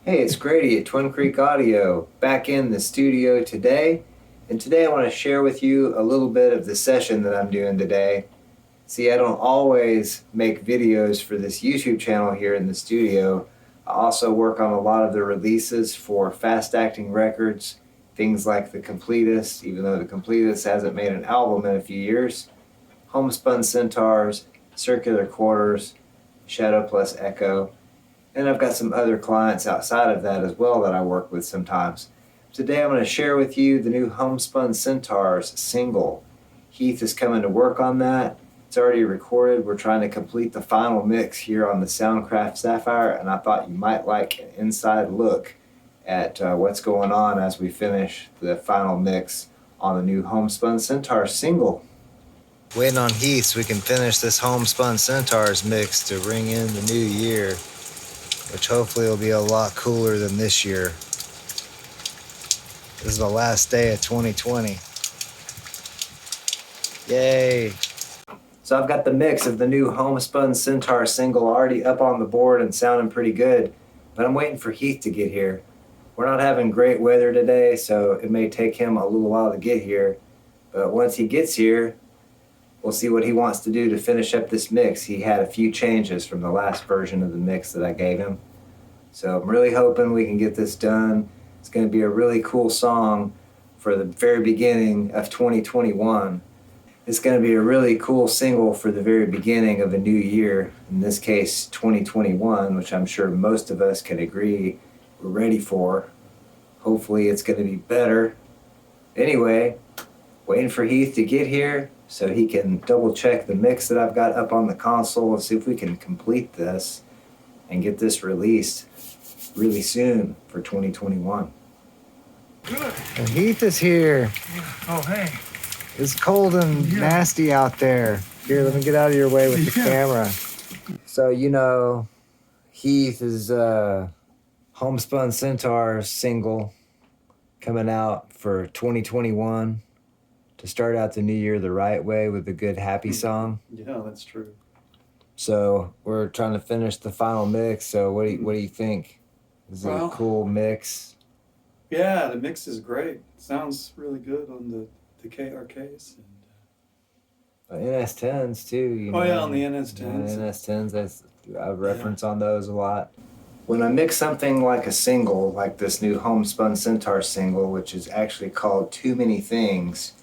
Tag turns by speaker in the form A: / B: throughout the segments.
A: Hey, it's Grady at Twin Creek Audio, back in the studio today. And today I want to share with you a little bit of the session that I'm doing today. See, I don't always make videos for this YouTube channel here in the studio. I also work on a lot of the releases for Fast Acting Records, things like The Completist, even though The Completist hasn't made an album in a few years, Homespun Centaurs, Circular Quarters, Shadow Plus Echo. And I've got some other clients outside of that as well that I work with sometimes. Today I'm going to share with you the new Homespun Centaurs single. Heath is coming to work on that. It's already recorded. We're trying to complete the final mix here on the Soundcraft Sapphyre, and I thought you might like an inside look at what's going on as we finish the final mix on the new Homespun Centaurs single. Waiting on Heath so we can finish this Homespun Centaurs mix to ring in the new year, which hopefully will be a lot cooler than this year. This is the last day of 2020. Yay! So I've got the mix of the new Homespun Centaur single already up on the board and sounding pretty good, but I'm waiting for Heath to get here. We're not having great weather today, so it may take him a little while to get here, but once he gets here, we'll see what he wants to do to finish up this mix. He had a few changes from the last version of the mix that I gave him. So I'm really hoping we can get this done. It's going to be a really cool song for the very beginning of 2021. It's going to be a really cool single for the very beginning of a new year, in this case 2021, which I'm sure most of us can agree we're ready for. Hopefully it's going to be better. Anyway, waiting for Heath to get here so he can double check the mix that I've got up on the console and see if we can complete this and get this released really soon for 2021.
B: Good.
A: And Heath is here.
B: Oh, hey.
A: It's cold and nasty out there. Here, let me get out of your way with the camera. So, Heath is Homespun Centaurs single coming out for 2021. To start out the new year the right way with a good happy song.
B: Yeah, that's true.
A: So we're trying to finish the final mix. So what do you think? Is it a cool mix?
B: Yeah, the mix is great. Sounds really good on the KRKs and
A: NS10s too.
B: on the NS10s.
A: NS10s. I reference on those a lot. When I mix something like a single, like this new Homespun Centaur single, which is actually called Too Many Things.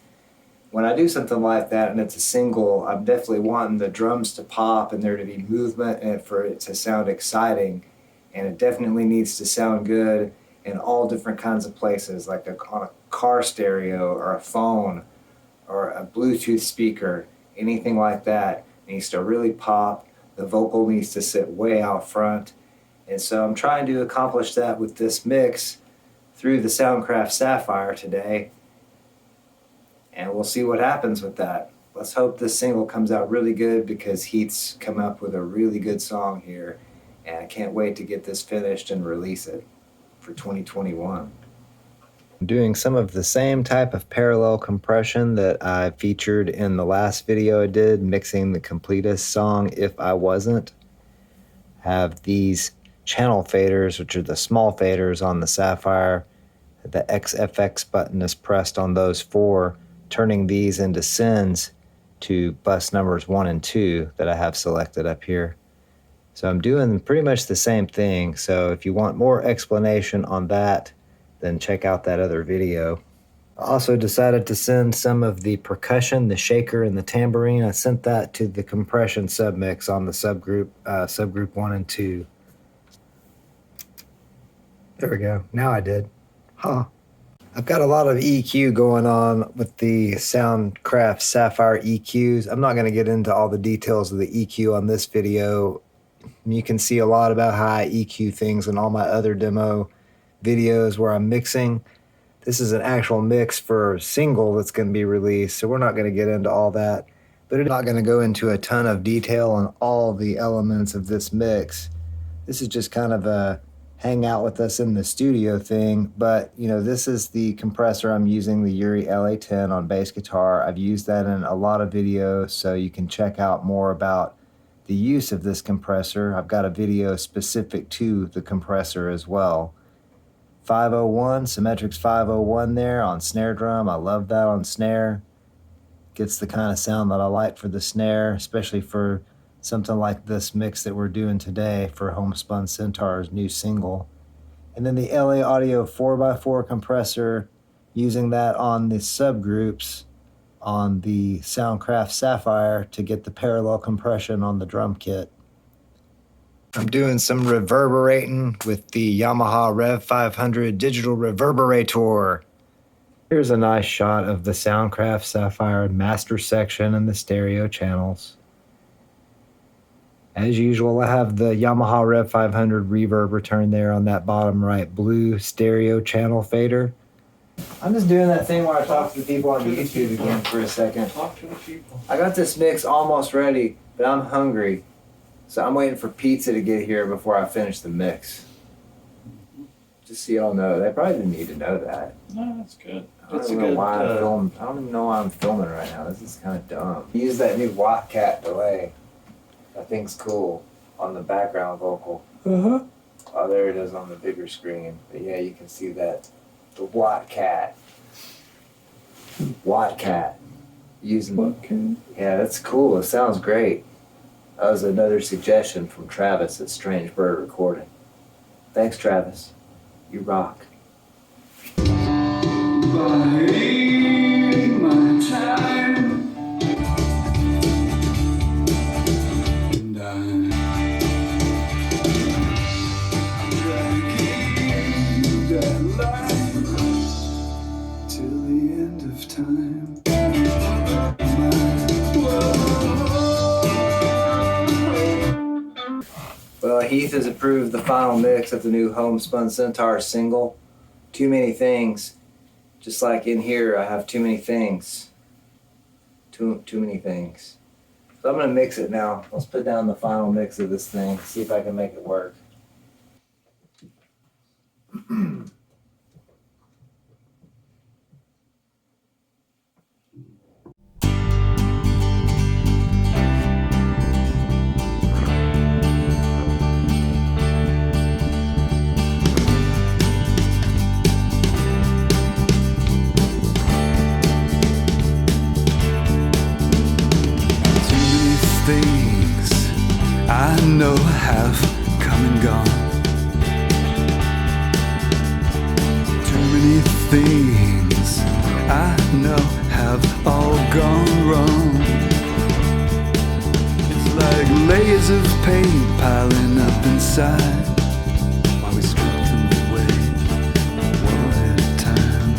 A: When I do something like that and it's a single, I'm definitely wanting the drums to pop and there to be movement and for it to sound exciting. And it definitely needs to sound good in all different kinds of places, like on a car stereo or a phone or a Bluetooth speaker, anything like that. It needs to really pop. The vocal needs to sit way out front. And so I'm trying to accomplish that with this mix through the Soundcraft Sapphyre today. And we'll see what happens with that. Let's hope this single comes out really good because Heath's come up with a really good song here. And I can't wait to get this finished and release it for 2021. I'm doing some of the same type of parallel compression that I featured in the last video I did, mixing the Completist song If I Wasn't. Have these channel faders, which are the small faders on the Sapphyre. The XFX button is pressed on those four, turning these into sends to bus numbers 1 and 2 that I have selected up here. So I'm doing pretty much the same thing. So if you want more explanation on that, then check out that other video. I also decided to send some of the percussion, the shaker and the tambourine. I sent that to the compression submix on the subgroup 1 and 2. There we go. Now I did. Huh. I've got a lot of EQ going on with the Soundcraft Sapphyre EQs. I'm not going to get into all the details of the EQ on this video. You can see a lot about how I EQ things in all my other demo videos where I'm mixing. This is an actual mix for a single that's going to be released, so we're not going to get into all that. But I'm not going to go into a ton of detail on all the elements of this mix. This is just kind of a hang out with us in the studio thing, but this is the compressor I'm using, the Yuri LA10 on bass guitar. I've used that in a lot of videos, so you can check out more about the use of this compressor. I've got a video specific to the compressor as well. 501, Symmetrix 501 there on snare drum. I love that on snare. Gets the kind of sound that I like for the snare, especially for something like this mix that we're doing today for Homespun Centaurs' new single. And then the LA Audio 4x4 compressor, using that on the subgroups on the Soundcraft Sapphyre to get the parallel compression on the drum kit. I'm doing some reverberating with the Yamaha Rev 500 digital reverberator. Here's a nice shot of the Soundcraft Sapphyre master section and the stereo channels. As usual, I have the Yamaha Rev 500 reverb return there on that bottom right blue stereo channel fader. I'm just doing that thing where I talk to the people on YouTube again for a second.
B: Talk to the people.
A: I got this mix almost ready, but I'm hungry. So I'm waiting for pizza to get here before I finish the mix. Just so y'all know. They probably didn't need to know that.
B: No, that's good.
A: I don't even know why I'm filming. I don't even know why I'm filming right now. This is kind of dumb. Use that new Wattcat delay. That thing's cool on the background vocal. Oh, there it is on the bigger screen. But yeah, you can see that. The Wattcat. Wattcat. Using.
B: Wattcat.
A: Yeah, that's cool. It sounds great. That was another suggestion from Travis at Strange Bird Recording. Thanks, Travis. You rock.
B: Biding my time, and I'm dragging that line till the end of time.
A: Well, Heath has approved the final mix of the new Homespun Centaurs single. Too many things. Just like in here, I have too many things. Too many things. So I'm gonna mix it now. Let's put down the final mix of this thing. See if I can make it work.
C: Things I know have come and gone. Too many things I know have all gone wrong. It's like layers of paint piling up inside while we scrub them away one at a time.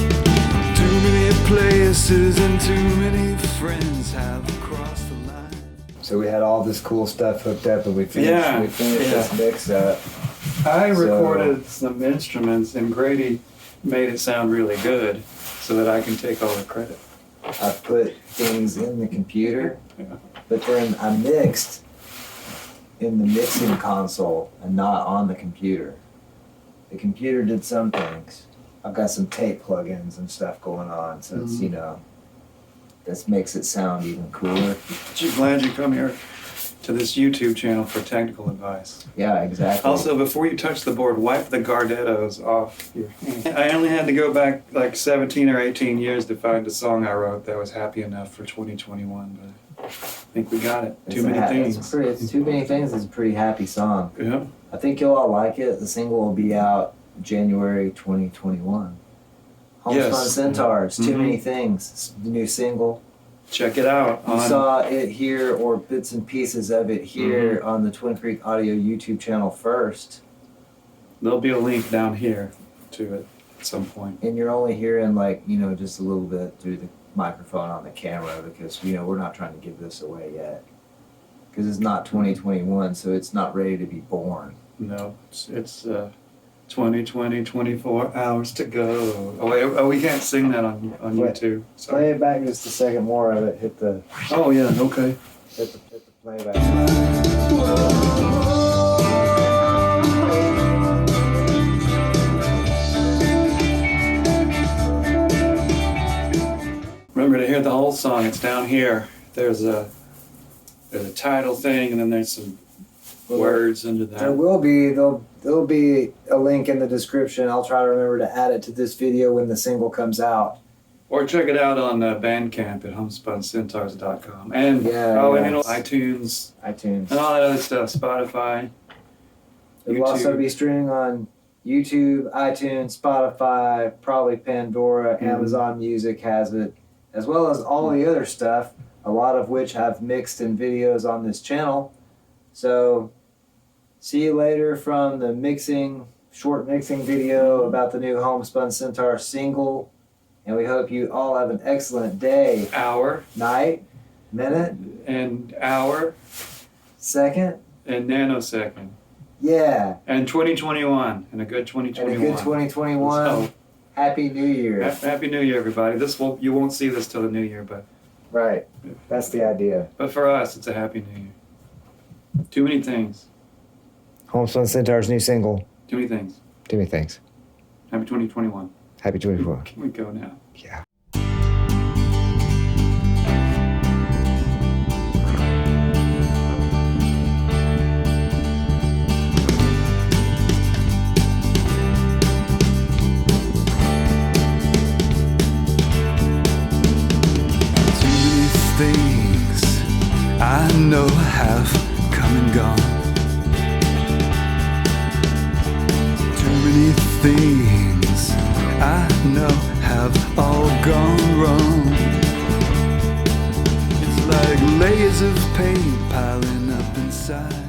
C: Too many places and too many friends have crossed the line.
A: So we had all this cool stuff hooked up, and we finished this mix up.
B: I recorded some instruments, and Grady made it sound really good so that I can take all the credit.
A: I put things in the computer,
B: Yeah.
A: but then I mixed in the mixing console and not on the computer. The computer did some things. I've got some tape plugins and stuff going on, so it's, you know, this makes it sound even cooler.
B: I'm glad you come here to this YouTube channel for technical advice.
A: Yeah, exactly.
B: Also, before you touch the board, wipe the Gardettos off your hand. I only had to go back like 17 or 18 years to find a song I wrote that was happy enough for 2021, but I think we got it. Too many things.
A: It's Too Many Things is a pretty happy song.
B: Yeah.
A: I think you'll all like it. The single will be out January 2021. Homespun Centaurs, Too Many Things. It's the new single.
B: Check it out.
A: You saw it here, or bits and pieces of it here on the Twin Creek Audio YouTube channel first.
B: There'll be a link down here to it at some point.
A: And you're only hearing, like, you know, just a little bit through the microphone on the camera because, you know, we're not trying to give this away yet. Because it's not 2021, so it's not ready to be born.
B: No, it's 2020, 24 hours to go. Oh, wait, we can't sing that on
A: Wait.
B: YouTube. Sorry.
A: Play it back just a second more of it. Hit the
B: Oh, yeah, okay.
A: playback.
B: Remember to hear the whole song. It's down here. There's there's a title thing, and then there's some words under that.
A: There'll be a link in the description. I'll try to remember to add it to this video when the single comes out.
B: Or check it out on Bandcamp at homespuncentaurs.com. And iTunes and all that other stuff, Spotify.
A: It will also be streaming on YouTube, iTunes, Spotify, probably Pandora, Amazon Music has it, as well as all the other stuff, a lot of which I've mixed in videos on this channel. So, see you later from the short mixing video about the new Homespun Centaur single. And we hope you all have an excellent day.
B: Hour.
A: Night. Minute.
B: And hour.
A: Second.
B: And nanosecond.
A: Yeah.
B: And 2021. And a good 2021.
A: And a good 2021. So, Happy New Year.
B: Happy New Year, everybody. You won't see this till the new year, but...
A: Right. That's the idea.
B: But for us, it's a Happy New Year. Too many things.
A: Homespun Centaurs' new single.
B: Too many things.
A: Too many things.
B: Happy 2021.
A: Happy 2021.
B: Can we go now?
A: Yeah.
C: Too many things I know have come and gone. Too many things I know have all gone wrong. It's like layers of pain piling up inside.